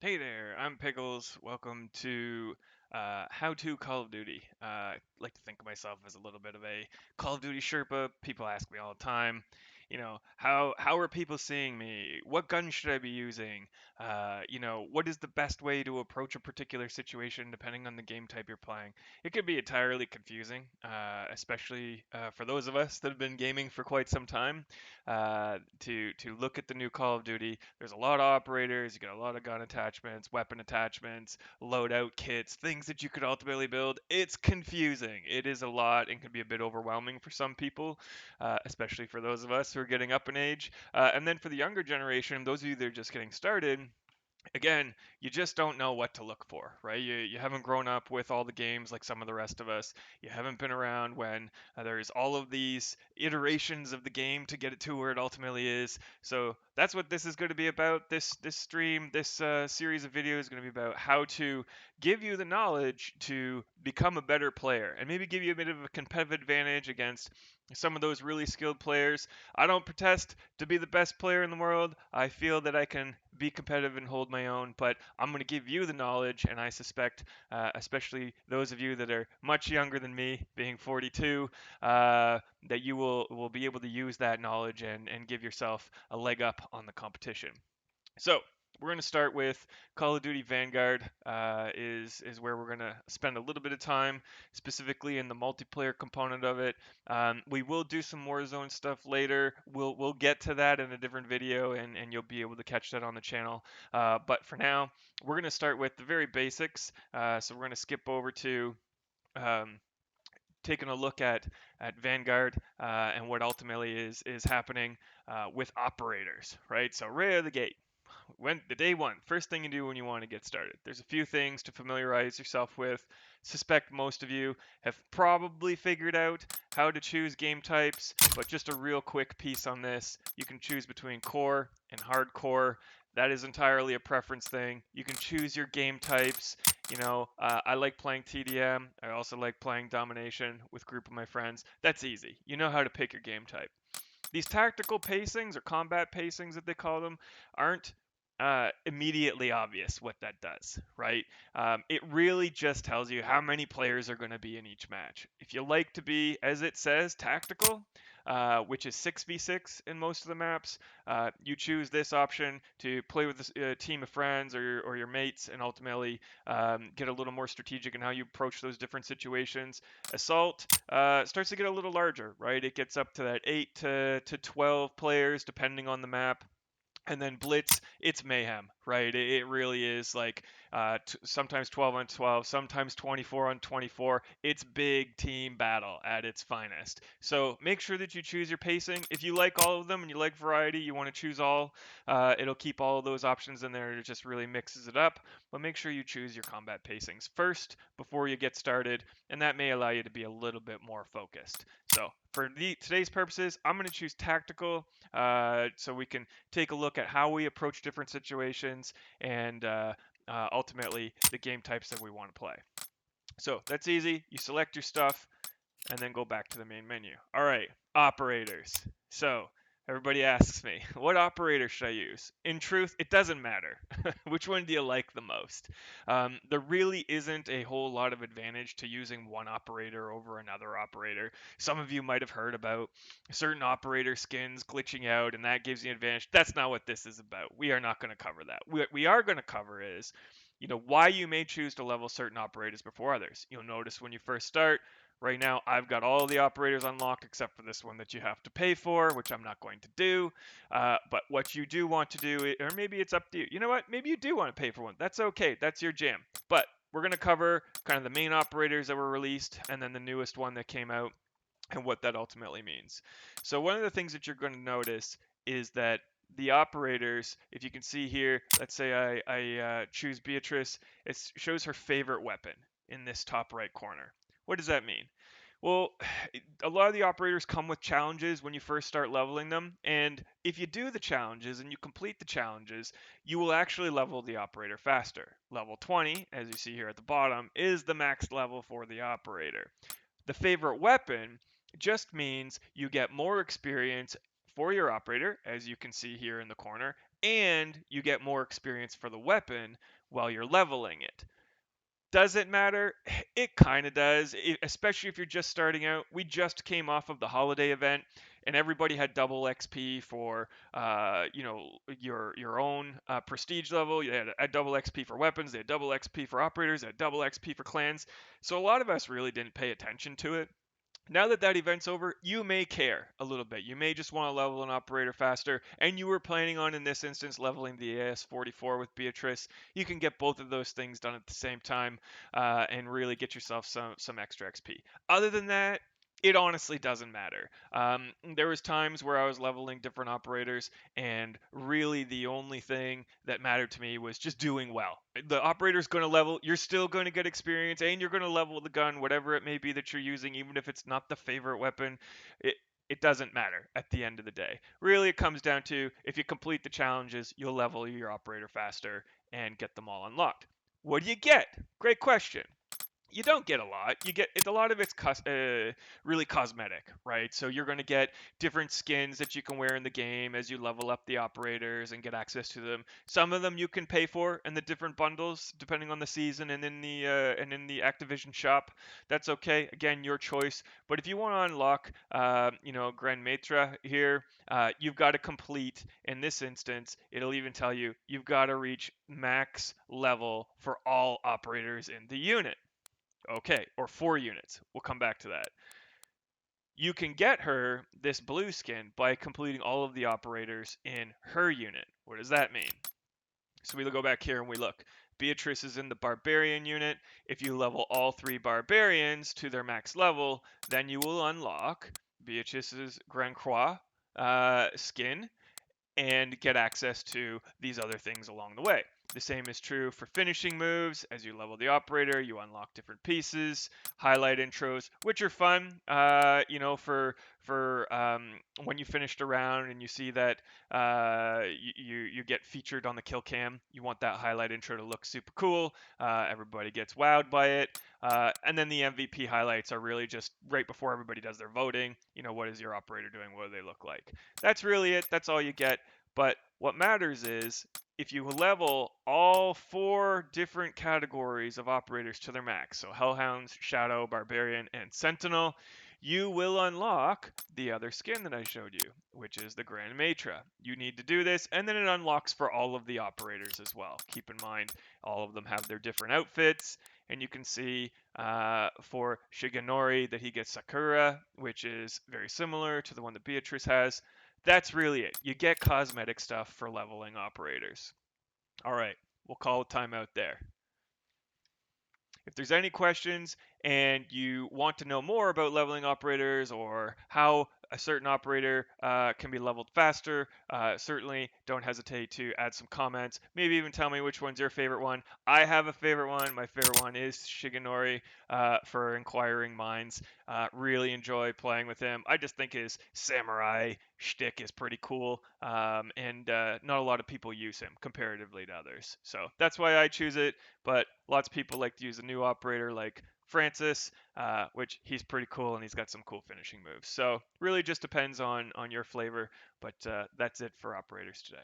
Hey there, I'm Pickles. Welcome to How to Call of Duty. I like to think of myself as a little bit of a Call of Duty Sherpa. People ask me all the time, how are people seeing me? What gun should I be using? What is the best way to approach a particular situation depending on the game type you're playing? It can be entirely confusing, especially for those of us that have been gaming for quite some time. To look at the new Call of Duty, there's a lot of operators, you got a lot of gun attachments, weapon attachments, loadout kits, things that you could ultimately build. It's confusing. It is a lot and can be a bit overwhelming for some people, especially for those of us who are getting up in age. And then for the younger generation, those of you that are just getting started, again, you just don't know what to look for, right? You haven't grown up with all the games like some of the rest of us. You haven't been around when there's all of these iterations of the game to get it to where it ultimately is. So that's what this is going to be about. This stream, this series of videos is going to be about how to give you the knowledge to become a better player and maybe give you a bit of a competitive advantage against some of those really skilled players. I don't protest to be the best player in the world. I feel that I can be competitive and hold my own, but I'm going to give you the knowledge, and I suspect, especially those of you that are much younger than me, being 42, that you will be able to use that knowledge and give yourself a leg up on the competition. So we're going to start with Call of Duty Vanguard. Is where we're going to spend a little bit of time, specifically in the multiplayer component of it. We will do some Warzone stuff later. We'll get to that in a different video, and you'll be able to catch that on the channel. But for now, we're going to start with the very basics. So we're going to skip over to um, taking a look at Vanguard and what ultimately is happening with operators, right? So right out of the gate, when the day one, first thing you do when you want to get started. There's a few things to familiarize yourself with. Suspect most of you have probably figured out how to choose game types, but just a real quick piece on this. You can choose between core and hardcore. That is entirely a preference thing. You can choose your game types. I like playing TDM. I also like playing domination with a group of my friends. That's easy. You know how to pick your game type. These tactical pacings or combat pacings that they call them aren't immediately obvious what that does, right? It really just tells you how many players are going to be in each match. If you like to be, as it says, tactical, which is 6v6 in most of the maps, you choose this option to play with a team of friends or your mates and ultimately get a little more strategic in how you approach those different situations. Assault starts to get a little larger, right? It gets up to that 8 to 12 players depending on the map. And then blitz, it's mayhem, right? It really is like sometimes 12 on 12, sometimes 24 on 24. It's big team battle at its finest. So make sure that you choose your pacing. If you like all of them and you like variety, you want to choose all. It'll keep all of those options in there. It just really mixes it up. But make sure you choose your combat pacings first before you get started, and that may allow you to be a little bit more focused. So for today's purposes, I'm going to choose tactical, so we can take a look at how we approach different situations and ultimately the game types that we want to play. So that's easy. You select your stuff and then go back to the main menu. All right, operators. So everybody asks me, what operator should I use? In truth, it doesn't matter. Which one do you like the most? There really isn't a whole lot of advantage to using one operator over another operator. Some of you might have heard about certain operator skins glitching out, and that gives you an advantage. That's not what this is about. We are not going to cover that. What we are going to cover is why you may choose to level certain operators before others. You'll notice when you first start, right now, I've got all the operators unlocked except for this one that you have to pay for, which I'm not going to do. But what you do want to do, or maybe it's up to you. You know what? Maybe you do want to pay for one. That's okay. That's your jam. But we're going to cover kind of the main operators that were released and then the newest one that came out and what that ultimately means. So one of the things that you're going to notice is that the operators, if you can see here, let's say I choose Beatrice, it shows her favorite weapon in this top right corner. What does that mean? Well, a lot of the operators come with challenges when you first start leveling them, and if you do the challenges and you complete the challenges, you will actually level the operator faster. Level 20, as you see here at the bottom, is the max level for the operator. The favorite weapon just means you get more experience for your operator, as you can see here in the corner, and you get more experience for the weapon while you're leveling it. Does it matter? It kind of does, especially if you're just starting out. We just came off of the holiday event, and everybody had double XP for, your own prestige level. You had a double XP for weapons. They had double XP for operators. They had double XP for clans. So a lot of us really didn't pay attention to it. Now that that event's over, you may care a little bit. You may just want to level an operator faster, and you were planning on, in this instance, leveling the AS44 with Beatrice. You can get both of those things done at the same time and really get yourself some extra XP. Other than that, it honestly doesn't matter. There was times where I was leveling different operators, and really the only thing that mattered to me was just doing well. The operator's going to level, you're still going to get experience, and you're going to level the gun, whatever it may be that you're using, even if it's not the favorite weapon. It it doesn't matter at the end of the day. Really, it comes down to if you complete the challenges, you'll level your operator faster and get them all unlocked. What do you get? Great question. You don't get a lot. You get a lot of it's really cosmetic, right? So you're going to get different skins that you can wear in the game as you level up the operators and get access to them. Some of them you can pay for in the different bundles, depending on the season and in the Activision shop. That's okay. Again, your choice. But if you want to unlock, Grand Maitre here, you've got to complete. In this instance, it'll even tell you you've got to reach max level for all operators in the unit. Okay, or 4 units. We'll come back to that. You can get her this blue skin by completing all of the operators in her unit. What does that mean? So we go back here and we look. Beatrice is in the barbarian unit. If you level all 3 barbarians to their max level, then you will unlock Beatrice's Grand Croix skin and get access to these other things along the way. The same is true for finishing moves. As you level the operator, you unlock different pieces, highlight intros, which are fun. For when you finished a round and you see that you get featured on the kill cam, you want that highlight intro to look super cool. Everybody gets wowed by it. And then the MVP highlights are really just right before everybody does their voting. What is your operator doing? What do they look like? That's really it. That's all you get. But what matters is if you level all 4 different categories of operators to their max, so Hellhounds, Shadow, Barbarian, and Sentinel, you will unlock the other skin that I showed you, which is the Grand Maitre. You need to do this, and then it unlocks for all of the operators as well. Keep in mind, all of them have their different outfits, and you can see for Shigenori that he gets Sakura, which is very similar to the one that Beatrice has. That's really it. You get cosmetic stuff for leveling operators. All right, we'll call a timeout there. If there's any questions and you want to know more about leveling operators or how a certain operator can be leveled faster, certainly don't hesitate to add some comments. Maybe even tell me which one's your favorite one. I have a favorite one. My favorite one is Shigenori for Inquiring Minds. Really enjoy playing with him. I just think his samurai shtick is pretty cool, and not a lot of people use him comparatively to others. So that's why I choose it. But lots of people like to use a new operator like Francis, which he's pretty cool and he's got some cool finishing moves. So really just depends on your flavor. But that's it for operators today.